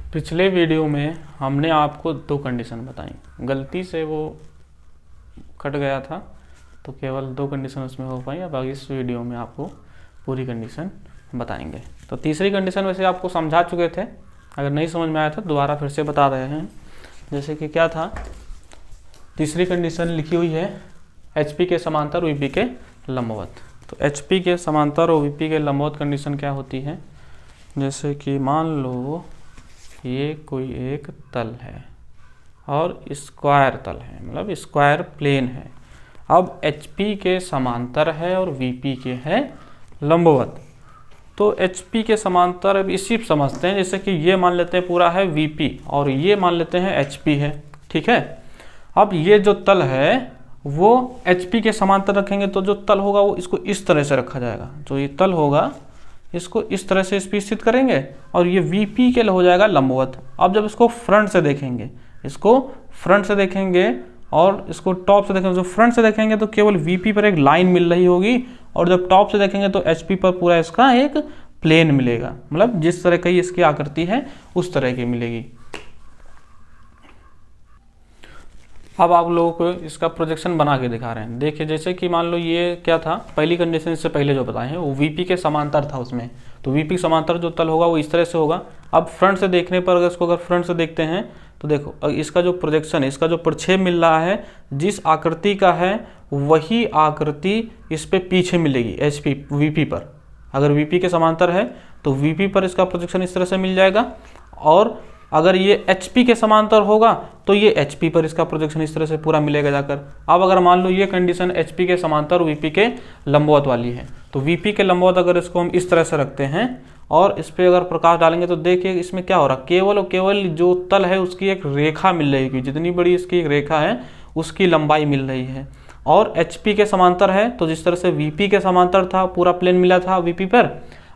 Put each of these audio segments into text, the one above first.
पिछले वीडियो में हमने आपको दो कंडीशन बताई, गलती से वो कट गया था तो केवल दो कंडीशन उसमें हो पाई। अब आगे इस वीडियो में आपको पूरी कंडीशन बताएंगे। तो तीसरी कंडीशन वैसे आपको समझा चुके थे, अगर नहीं समझ में आया था दोबारा फिर से बता रहे हैं। जैसे कि क्या था, तीसरी कंडीशन लिखी हुई है HP के समांतर VP के लंबवत। तो HP के समांतर और VP के लंबवत कंडीशन क्या होती है, जैसे कि मान लो ये कोई एक तल है और स्क्वायर तल है, मतलब स्क्वायर प्लेन है। अब HP के समांतर है और VP के है लंबवत। तो HP के समांतर अब इसी समझते हैं, जैसे कि ये मान लेते हैं पूरा है VP और ये मान लेते हैं HP है, ठीक है। अब ये जो तल है वो HP के समांतर रखेंगे तो जो तल होगा वो इसको इस तरह से रखा जाएगा। जो ये तल होगा इसको इस तरह से इस पे स्थित करेंगे और ये VP के हो जाएगा लंबवत। अब जब इसको फ्रंट से देखेंगे, इसको फ्रंट से देखेंगे और इसको टॉप से देखेंगे, जो फ्रंट से देखेंगे तो केवल VP पर एक लाइन मिल रही होगी और जब टॉप से देखेंगे तो HP पर पूरा इसका एक प्लेन मिलेगा, मतलब जिस तरह की इसकी आकृति है उस तरह की मिलेगी। अब आप लोगों को इसका प्रोजेक्शन बना के दिखा रहे हैं। देखिए जैसे कि मान लो ये क्या था, पहली कंडीशन इससे पहले जो बताए हैं वो VP के समांतर था उसमें, तो VP के समांतर जो तल होगा वो इस तरह से होगा। अब फ्रंट से देखने पर अगर फ्रंट से देखते हैं तो देखो इसका जो प्रोजेक्शन है, इसका जो प्रक्षेप मिल रहा है जिस आकृति का है वही आकृति इस पे पीछे मिलेगी VP पर। अगर VP के समांतर है तो VP पर इसका प्रोजेक्शन इस तरह से मिल जाएगा, और अगर ये HP के समांतर होगा तो ये HP पर इसका प्रोजेक्शन इस तरह से पूरा मिलेगा जाकर। अब अगर मान लो ये कंडीशन HP के समांतर VP के लंबवत वाली है, तो VP के लंबवत अगर इसको हम इस तरह से रखते हैं और इस पर अगर प्रकाश डालेंगे तो देखिए इसमें क्या हो रहा है, केवल और केवल जो तल है उसकी एक रेखा मिल रही है, जितनी बड़ी इसकी एक रेखा है उसकी लंबाई मिल रही है। और HP के समांतर है तो जिस तरह से VP के समांतर था पूरा प्लेन मिला था VP पर,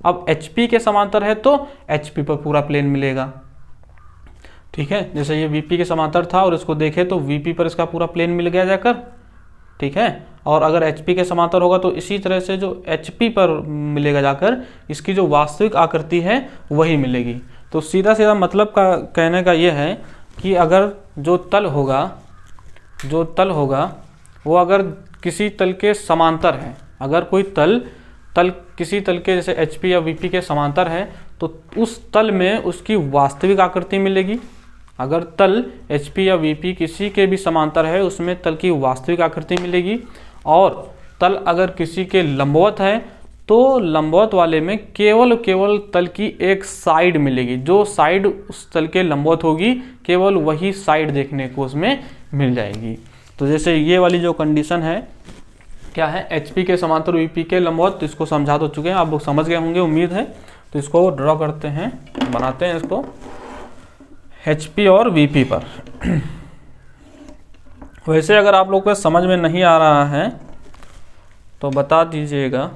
अब HP के समांतर है तो HP पर पूरा प्लेन मिलेगा, ठीक है। जैसे ये VP के समांतर था और इसको देखे तो VP पर इसका पूरा प्लेन मिल गया जाकर, ठीक है। और अगर HP के समांतर होगा तो इसी तरह से जो HP पर मिलेगा जाकर इसकी जो वास्तविक आकृति है वही मिलेगी। तो सीधा सीधा मतलब का कहने का ये है कि अगर जो तल होगा वो अगर किसी तल के समांतर है, अगर कोई तल किसी तल के जैसे HP या VP के समांतर है तो उस तल में उसकी वास्तविक आकृति मिलेगी। अगर तल HP या VP किसी के भी समांतर है उसमें तल की वास्तविक आकृति मिलेगी। और तल अगर किसी के लंबवत है तो लंबवत वाले में केवल तल की एक साइड मिलेगी, जो साइड उस तल के लंबवत होगी केवल वही साइड देखने को उसमें मिल जाएगी। तो जैसे ये वाली जो कंडीशन है क्या है, HP के समांतर VP के लंबवत, तो इसको समझा तो चुके हैं, आप लोग समझ गए होंगे उम्मीद है। तो इसको ड्रॉ करते हैं, बनाते हैं इसको HP और VP पर। वैसे अगर आप लोग को समझ में नहीं आ रहा है तो बता दीजिएगा,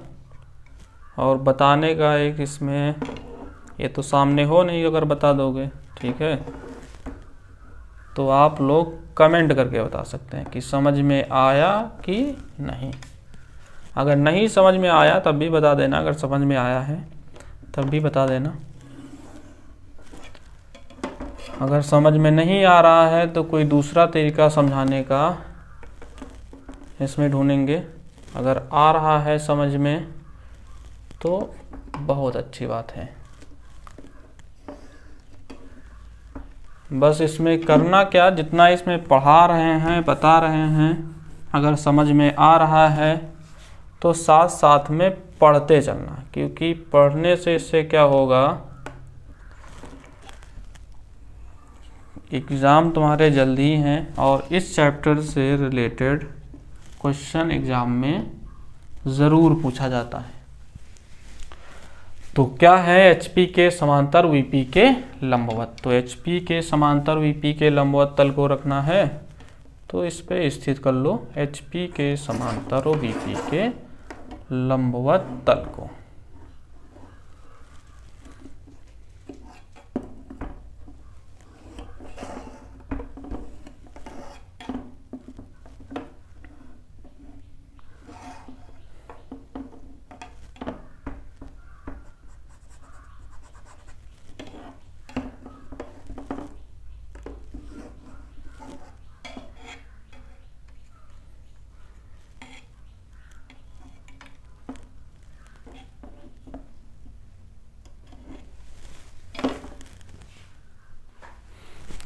और बताने का एक इसमें ये तो सामने हो नहीं, अगर बता दोगे ठीक है तो आप लोग कमेंट करके बता सकते हैं कि समझ में आया कि नहीं। अगर नहीं समझ में आया तब भी बता देना, अगर समझ में आया है तब भी बता देना। अगर समझ में नहीं आ रहा है तो कोई दूसरा तरीका समझाने का इसमें ढूंढेंगे। अगर आ रहा है समझ में तो बहुत अच्छी बात है। बस इसमें करना क्या, जितना इसमें पढ़ा रहे हैं बता रहे हैं, अगर समझ में आ रहा है तो साथ साथ में पढ़ते चलना, क्योंकि पढ़ने से इससे क्या होगा, एग्ज़ाम तुम्हारे जल्दी हैं और इस चैप्टर से रिलेटेड क्वेश्चन एग्ज़ाम में ज़रूर पूछा जाता है। तो क्या है HP के समांतर VP के लंबवत, तो HP के समांतर VP के लंबवत तल को रखना है तो इस पे स्थित कर लो HP के समांतर और VP के लंबवत तल को।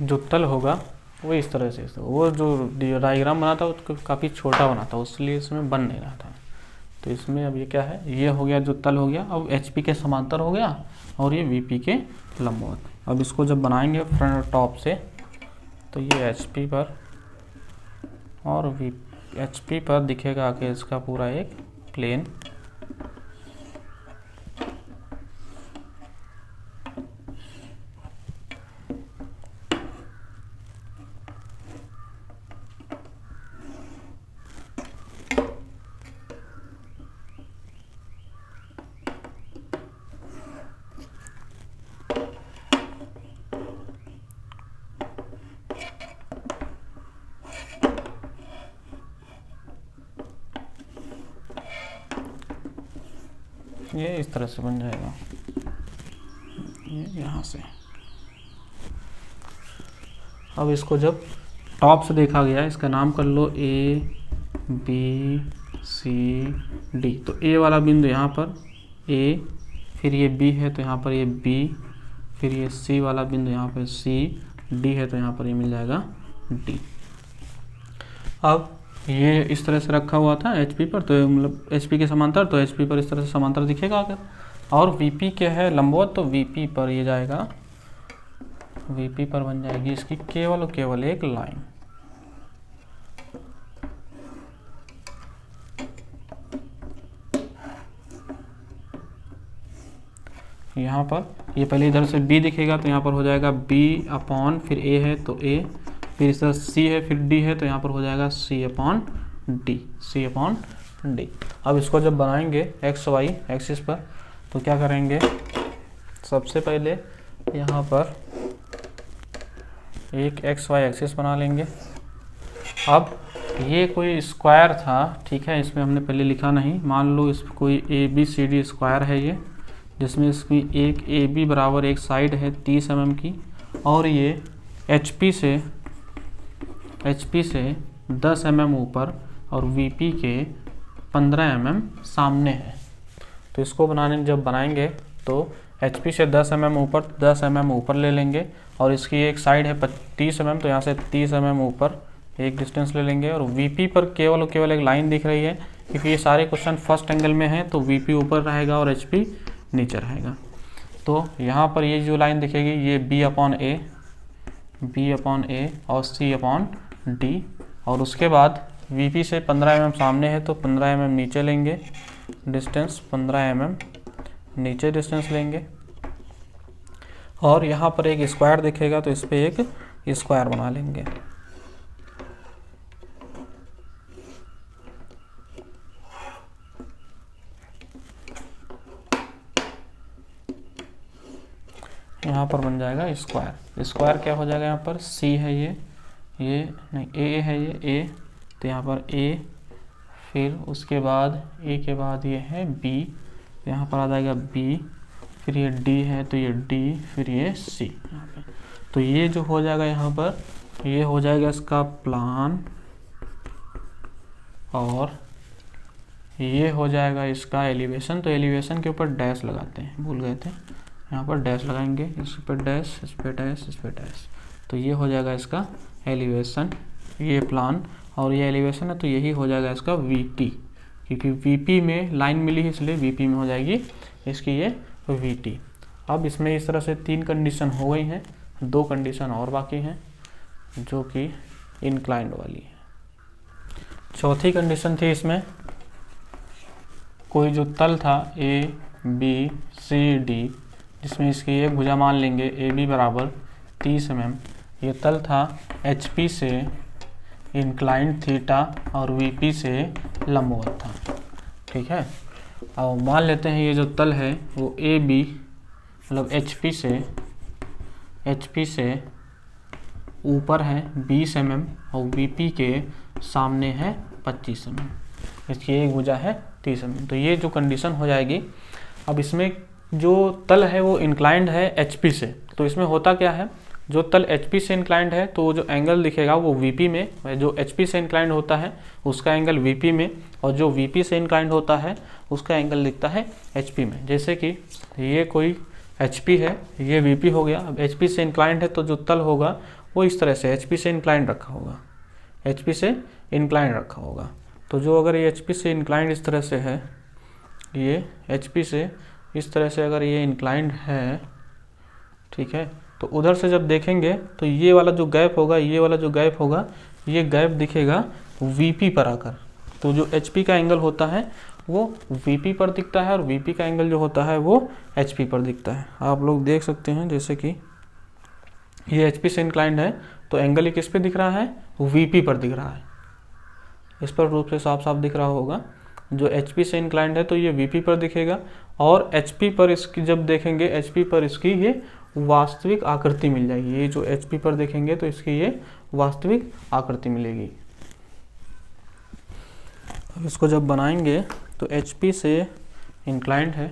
जो तल होगा वो इस तरह से, वो जो डायग्राम बना था वो काफ़ी छोटा बना था, इसलिए इसमें बन नहीं रहा था। तो इसमें अब ये क्या है, ये हो गया जो तल हो गया, अब HP के समांतर हो गया और ये VP के लंबवत। अब इसको जब बनाएंगे फ्रंट टॉप से, तो ये HP पर और HP पर दिखेगा आके इसका पूरा एक प्लेन। ये इस तरह से बन जाएगा, ये यहाँ से। अब इसको जब टॉप से देखा गया, इसका नाम कर लो ABCD। तो A वाला बिंदु यहाँ पर A, फिर ये B है तो यहाँ पर ये B, फिर ये C वाला बिंदु यहाँ पर C, D है तो यहाँ पर ये मिल जाएगा D। अब ये इस तरह से रखा हुआ था HP पर, तो मतलब HP के समांतर, तो HP पर इस तरह से समांतर दिखेगा अगर, और VP के है लंबवत, तो VP पर ये जाएगा, VP पर बन जाएगी इसकी केवल और केवल एक लाइन। यहाँ पर ये पहले इधर से B दिखेगा, तो यहाँ पर हो जाएगा B अपॉन, फिर A है तो A, फिर इस तरह C है, फिर D है, तो यहाँ पर हो जाएगा C अपॉन D। अब इसको जब बनाएंगे XY एक्सिस पर, तो क्या करेंगे, सबसे पहले यहाँ पर एक XY एक्सिस बना लेंगे। अब ये कोई स्क्वायर था, ठीक है, इसमें हमने पहले लिखा नहीं, मान लो इस कोई ABCD स्क्वायर है ये, जिसमें इसकी एक AB बराबर एक साइड है 30 mm की, और ये HP से 10 mm ऊपर और VP के 15 mm सामने है। तो इसको जब बनाएंगे तो HP से 10 mm ऊपर ले लेंगे, और इसकी एक साइड है 30 mm, तो यहाँ से 30 mm ऊपर एक डिस्टेंस ले लेंगे, और VP पर केवल और केवल एक लाइन दिख रही है, क्योंकि ये सारे क्वेश्चन फर्स्ट एंगल में हैं, तो VP ऊपर रहेगा और HP नीचे रहेगा। तो यहाँ पर ये जो लाइन दिखेगी ये B अपॉन A और C अपॉन D, और उसके बाद VP से 15 mm सामने है तो 15 mm नीचे लेंगे डिस्टेंस, 15 mm नीचे डिस्टेंस लेंगे, और यहाँ पर एक स्क्वायर दिखेगा तो इस पर एक स्क्वायर बना लेंगे। यहाँ पर बन जाएगा स्क्वायर। स्क्वायर क्या हो जाएगा, यहाँ पर C है ये नहीं A है ये A, तो यहाँ पर A, फिर उसके बाद A के बाद ये है B, यहाँ पर आ जाएगा B, फिर ये D है तो ये D, फिर ये C यहाँ पे। तो ये जो हो जाएगा यहाँ पर, ये हो जाएगा इसका प्लान, और ये हो जाएगा इसका एलिवेशन। तो एलिवेशन के ऊपर डैश लगाते हैं, भूल गए थे, यहाँ पर डैश लगाएंगे, इस पर डैश, इस पर डैश, इस पर डैश। तो ये हो जाएगा इसका एलिवेशन, ये प्लान, और ये एलिवेशन है तो यही हो जाएगा इसका VT, क्योंकि VP में लाइन मिली है इसलिए VP में हो जाएगी इसकी ये VT। अब इसमें इस तरह से 3 कंडीशन हो गई हैं, 2 कंडीशन और बाकी हैं जो कि इंक्लाइंड वाली है। चौथी कंडीशन थी इसमें, कोई जो तल था ABCD, जिसमें इसकी एक भुजा मान लेंगे AB बराबर 30 mm, ये तल था HP से इंक्लाइंड थीटा और VP से लंबवत था, ठीक है। अब मान लेते हैं ये जो तल है वो AB मतलब HP से ऊपर है 20 mm और VP के सामने है 25 mm, इसकी एक भुजा है 30 mm। तो ये जो कंडीशन हो जाएगी। अब इसमें जो तल है वो इंक्लाइंड है HP से, तो इसमें होता क्या है, जो तल HP से इंक्लाइंड है तो जो एंगल दिखेगा वो VP में, जो HP से इंक्लाइंड होता है उसका एंगल VP में, और जो VP से इंक्लाइंड होता है उसका एंगल दिखता है HP में। जैसे कि ये कोई HP है, ये VP हो गया। अब HP से इंक्लाइंड है तो जो तल होगा वो इस तरह से HP से इंक्लाइंड रखा होगा, HP से इंक्लाइंड रखा होगा। तो जो अगर ये HP से इंक्लाइंड इस तरह से है, ये HP से इस तरह से अगर ये इंक्लाइंड है, ठीक है, तो उधर से जब देखेंगे तो ये वाला जो गैप होगा, ये वाला जो गैप होगा, ये गैप दिखेगा VP पर आकर। तो जो HP का एंगल होता है वो VP पर दिखता है और VP का एंगल जो होता है वो HP पर दिखता है। आप लोग देख सकते हैं जैसे कि ये HP से इंक्लाइंड है तो एंगल ये किस पे दिख रहा है, VP पर दिख रहा है। इस पर रूप से साफ साफ दिख रहा होगा। जो HP से इंक्लाइंड है तो ये VP पर दिखेगा और HP पर इसकी जब देखेंगे, HP पर इसकी ये वास्तविक आकृति मिल जाएगी। ये जो HP पर देखेंगे तो इसकी ये वास्तविक आकृति मिलेगी। अब इसको जब बनाएंगे तो HP से इंक्लाइंड है।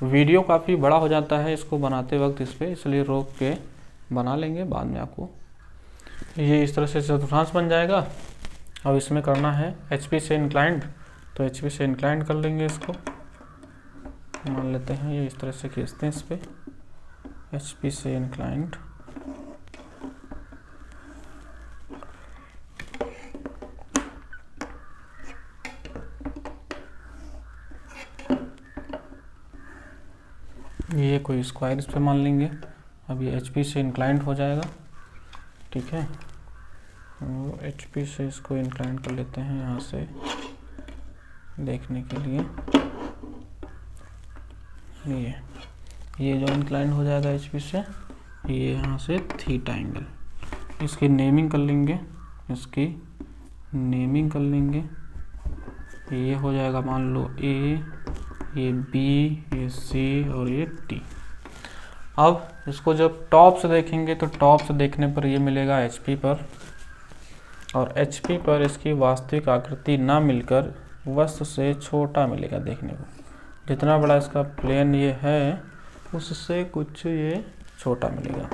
वीडियो काफ़ी बड़ा हो जाता है इसको बनाते वक्त इस पर, इसलिए रोक के बना लेंगे बाद में आपको। ये इस तरह से चतुर्थांश बन जाएगा। अब इसमें करना है HP से इंक्लाइंड, तो HP से इंक्लाइंड कर लेंगे इसको। मान लेते हैं ये इस तरह से खींचते हैं इस पर, HP से इंक्लाइंड। ये कोई स्क्वायर इस पे मान लेंगे। अब ये HP से इंक्लाइंड हो जाएगा, ठीक है। तो HP से इसको इंक्लाइंड कर लेते हैं यहाँ से देखने के लिए। ये जो इंक्लाइंड हो जाएगा HP से, ये यहाँ से थीटा एंगल, इसकी नेमिंग कर लेंगे, इसकी नेमिंग कर लेंगे। ये हो जाएगा मान लो A, ये B, ये C और ये T। अब इसको जब टॉप से देखेंगे तो टॉप से देखने पर ये मिलेगा HP पर, और HP पर इसकी वास्तविक आकृति ना मिलकर वस्तु से छोटा मिलेगा देखने को। जितना बड़ा इसका प्लेन ये है उससे कुछ ये छोटा मिलेगा।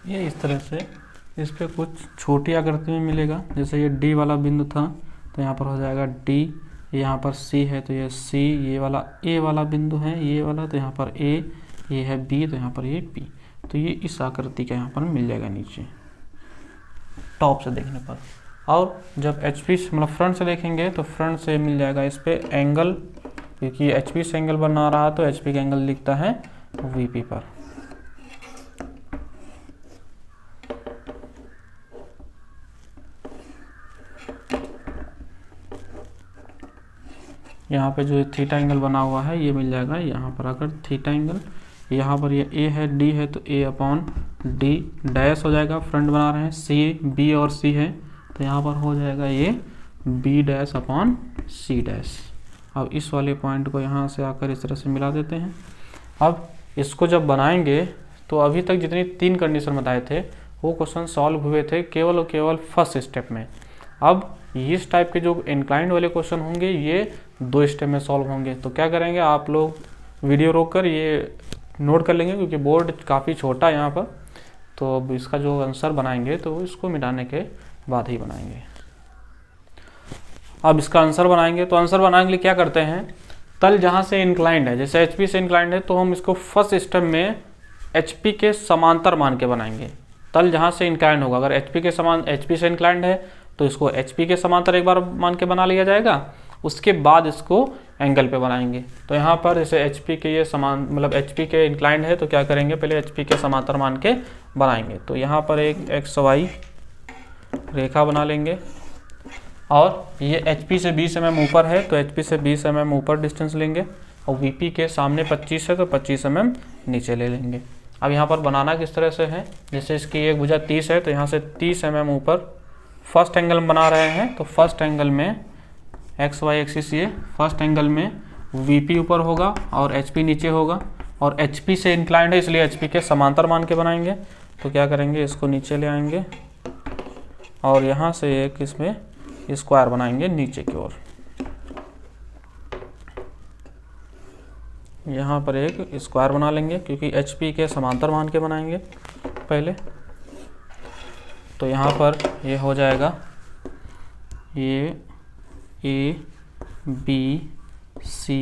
ये इस तरह से इस पे कुछ छोटी आकृति में मिलेगा। जैसे ये D वाला बिंदु था तो यहाँ पर हो जाएगा D, यहाँ पर C है तो ये C, ये वाला A वाला बिंदु है ये वाला, तो यहाँ पर A, ये है B, तो यहाँ पर ये P। तो ये इस आकृति का यहाँ पर मिल जाएगा नीचे टॉप से देखने पर। और जब HP से मतलब फ्रंट से देखेंगे तो फ्रंट से मिल जाएगा इस पे एंगल, क्योंकि HP से एंगल बना रहा तो HP का एंगल दिखता है VP पर। यहाँ पे जो थीटा एंगल बना हुआ है ये मिल जाएगा यहाँ पर आकर थीटा एंगल। यहाँ पर ये A है D है तो A अपॉन D डैश हो जाएगा, फ्रंट बना रहे हैं। C B और C है तो यहाँ पर हो जाएगा ये B dash upon C dash. अब इस वाले पॉइंट को यहाँ से आकर इस तरह से मिला देते हैं। अब इसको जब बनाएंगे तो अभी तक जितनी 3 कंडीशन बताए थे वो क्वेश्चन सॉल्व हुए थे केवल और केवल फर्स्ट स्टेप में। अब इस टाइप के जो इंक्लाइंड वाले क्वेश्चन होंगे ये 2 स्टेप में सॉल्व होंगे। तो क्या करेंगे आप लोग वीडियो रोककर ये नोट कर लेंगे, क्योंकि बोर्ड काफ़ी छोटा है यहाँ पर। तो अब इसका जो आंसर बनाएंगे तो इसको मिटाने के बाद ही बनाएंगे। अब इसका आंसर बनाएंगे तो आंसर बनाने के लिए क्या करते हैं, तल जहाँ से इंक्लाइंड है, जैसे HP से इंक्लाइंड है तो हम इसको फर्स्ट स्टेप में HP के समांतर मान के बनाएंगे। तल जहाँ से इंक्लाइंड होगा, अगर HP से इंक्लाइंड है तो इसको HP के समांतर एक बार मान के बना लिया जाएगा, उसके बाद इसको एंगल पे बनाएंगे। तो यहाँ पर जैसे HP के ये समान मतलब HP के इंक्लाइंड है तो क्या करेंगे, पहले HP के समांतर मान के बनाएंगे। तो यहाँ पर एक XY रेखा बना लेंगे और ये HP से 20 mm ऊपर है तो HP से 20 mm ऊपर डिस्टेंस लेंगे और VP के सामने 25 है तो 25 mm नीचे ले लेंगे। अब यहाँ पर बनाना किस तरह से है, जैसे इसकी एक भुजा 30 है तो यहाँ से 30 mm ऊपर फर्स्ट एंगल बना रहे हैं। तो फर्स्ट एंगल में XY एक्सिस ये फर्स्ट एंगल में VP ऊपर होगा और HP नीचे होगा, और HP से इंक्लाइंड है इसलिए HP के समांतर मान के बनाएंगे। तो क्या करेंगे, इसको नीचे ले आएंगे और यहाँ से एक इसमें स्क्वायर बनाएंगे नीचे की ओर। यहाँ पर एक स्क्वायर बना लेंगे क्योंकि HP के समांतर मान के बनाएंगे पहले। तो यहाँ पर ये हो जाएगा ये A B C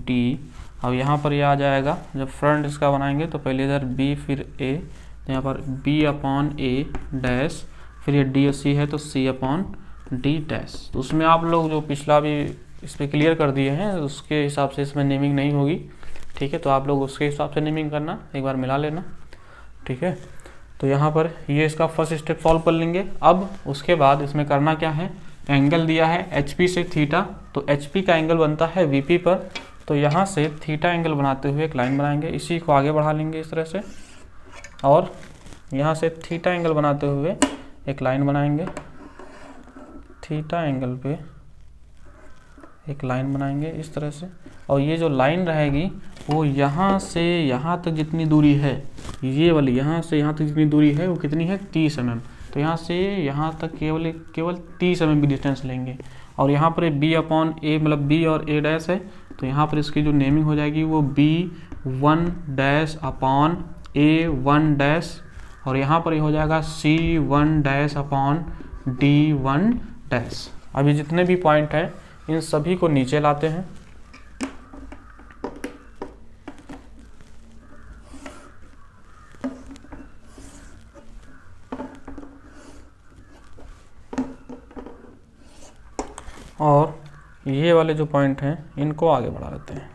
D। अब यहाँ पर ये आ जाएगा, जब फ्रंट इसका बनाएंगे तो पहले इधर B फिर A, तो यहाँ पर B/A डैश, फिर ये D और C है तो C/D डैश। तो उसमें आप लोग जो पिछला भी इस पर क्लियर कर दिए हैं उसके हिसाब से इसमें नेमिंग नहीं होगी, ठीक है। तो आप लोग उसके हिसाब से नेमिंग करना, एक बार मिला लेना, ठीक है। तो यहाँ पर ये इसका फर्स्ट स्टेप सॉल्व कर लेंगे। अब उसके बाद इसमें करना क्या है, एंगल दिया है HP से थीटा, तो HP का एंगल बनता है VP पर, तो यहाँ से थीटा एंगल बनाते हुए एक लाइन बनाएंगे, इसी को आगे बढ़ा लेंगे इस तरह से, और यहाँ से थीटा एंगल बनाते हुए एक लाइन बनाएंगे, थीटा एंगल पे एक लाइन बनाएंगे इस तरह से। और ये जो लाइन रहेगी वो यहाँ से यहाँ तक जितनी दूरी है, ये वाली यहाँ से यहाँ तक जितनी दूरी है वो कितनी है 30 mm। तो यहाँ से यहाँ तक केवल 30 mm की डिस्टेंस लेंगे। और यहाँ पर B/A मतलब B और A डैश है, तो यहाँ पर इसकी जो नेमिंग हो जाएगी वो B1 dash upon A1 dash, और यहाँ पर ये हो जाएगा C1 dash upon D1 dash. अभी जितने भी पॉइंट हैं इन सभी को नीचे लाते हैं, और ये वाले जो पॉइंट हैं इनको आगे बढ़ा लेते हैं।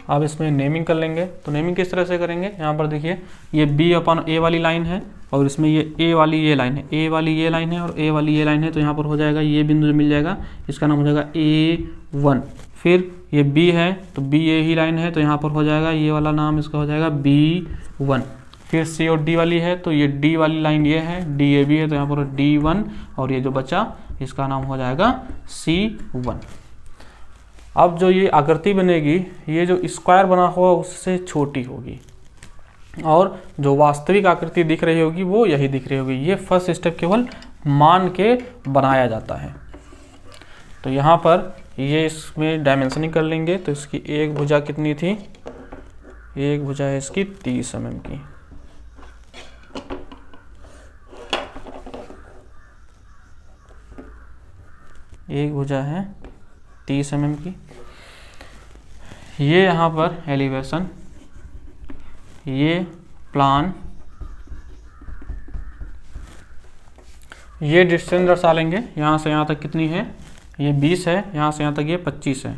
अब इसमें नेमिंग कर लेंगे, तो नेमिंग किस तरह से करेंगे, यहाँ पर देखिए ये B/A वाली लाइन है और इसमें ये A वाली ये लाइन है, A वाली ये लाइन है और A वाली ये लाइन है, तो यहाँ पर हो जाएगा ये बिंदु जो मिल जाएगा इसका नाम हो जाएगा A1। फिर ये B है तो BA ही लाइन है, तो यहाँ पर हो जाएगा ये वाला नाम इसका हो जाएगा B1। फिर C और D वाली है तो ये D वाली लाइन ये है, DAB है तो यहाँ पर D1, और ये जो बचा इसका नाम हो जाएगा C1। अब जो ये आकृति बनेगी ये जो स्क्वायर बना हुआ उससे छोटी होगी, और जो वास्तविक आकृति दिख रही होगी वो यही दिख रही होगी। ये फर्स्ट स्टेप केवल मान के बनाया जाता है। तो यहाँ पर ये इसमें डायमेंशनिंग कर लेंगे, तो इसकी एक भुजा कितनी थी, एक भुजा है इसकी 30 mm की, एक भुजा है 30 mm की। ये यहाँ पर एलिवेशन, ये प्लान, ये डिस्टेंस दर्शा लेंगे, यहाँ से यहाँ तक कितनी है, ये 20 है, यहाँ से यहाँ तक ये 25 है।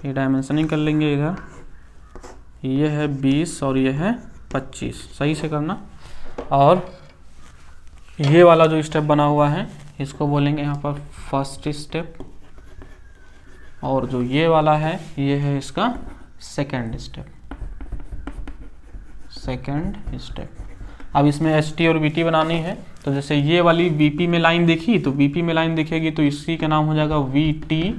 ये डायमेंशनिंग कर लेंगे, इधर ये है 20 और ये है 25, सही से करना। और ये वाला जो स्टेप बना हुआ है इसको बोलेंगे यहाँ पर फर्स्ट स्टेप, और जो ये वाला है ये है इसका सेकंड स्टेप, सेकंड स्टेप। अब इसमें HT और VT बनानी है, तो जैसे ये वाली VP में लाइन देखी तो VP में लाइन दिखेगी तो इसी का नाम हो जाएगा VT,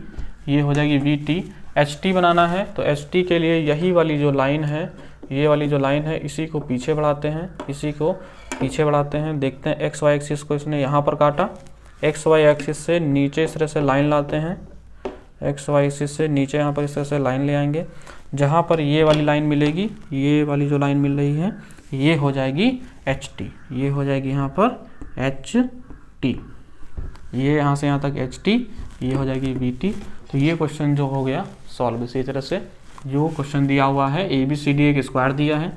ये हो जाएगी VT। HT बनाना है तो HT के लिए यही वाली जो लाइन है, ये वाली जो लाइन है इसी को पीछे बढ़ाते हैं, इसी को पीछे बढ़ाते हैं। देखते हैं XY एक्सिस को इसने यहाँ पर काटा, XY एक्सिस से नीचे इस तरह से लाइन लाते हैं, XY एक्सिस से नीचे यहाँ पर इस तरह से लाइन ले आएंगे। जहाँ पर ये वाली लाइन मिलेगी, ये वाली जो लाइन मिल रही है ये हो जाएगी HT, ये हो जाएगी यहाँ पर HT, ये यहाँ से यहाँ तक HT, ये हो जाएगी VT। तो ये क्वेश्चन जो हो गया सॉल्व। इसी तरह से जो क्वेश्चन दिया हुआ है ABCD एक स्क्वायर दिया है,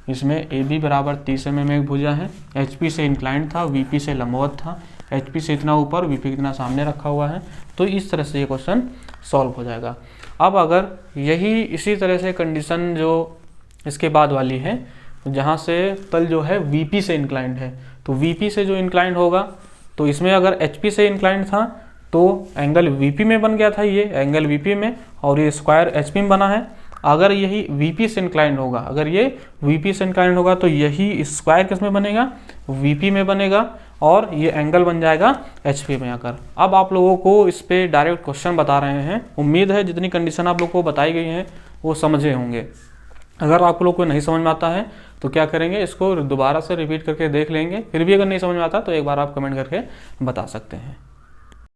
इसमें AB बराबर 30 mm एक भुजा है, HP से इंक्लाइंड था, VP से लंबवत था, HP से इतना ऊपर, VP कितना सामने रखा हुआ है। तो इस तरह से ये क्वेश्चन सॉल्व हो जाएगा। अब अगर यही इसी तरह से कंडीशन जो इसके बाद वाली है, जहाँ से तल जो है VP से इंक्लाइंड है, तो VP से जो इंक्लाइंड होगा तो इसमें अगर HP से इंक्लाइंड था तो एंगल VP में बन गया था, ये एंगल VP में, और ये स्क्वायर HP में बना है। अगर यही VP से इंक्लाइंड होगा, अगर ये VP से इंक्लाइंड होगा तो यही स्क्वायर किस में बनेगा, VP में बनेगा, और ये एंगल बन जाएगा HP में आकर। अब आप लोगों को इस पे डायरेक्ट क्वेश्चन बता रहे हैं। उम्मीद है जितनी कंडीशन आप लोग को बताई गई हैं वो समझे होंगे। अगर आप लोग को नहीं समझ में आता है तो क्या करेंगे, इसको दोबारा से रिपीट करके देख लेंगे, फिर भी अगर नहीं समझ में आता तो एक बार आप कमेंट करके बता सकते हैं।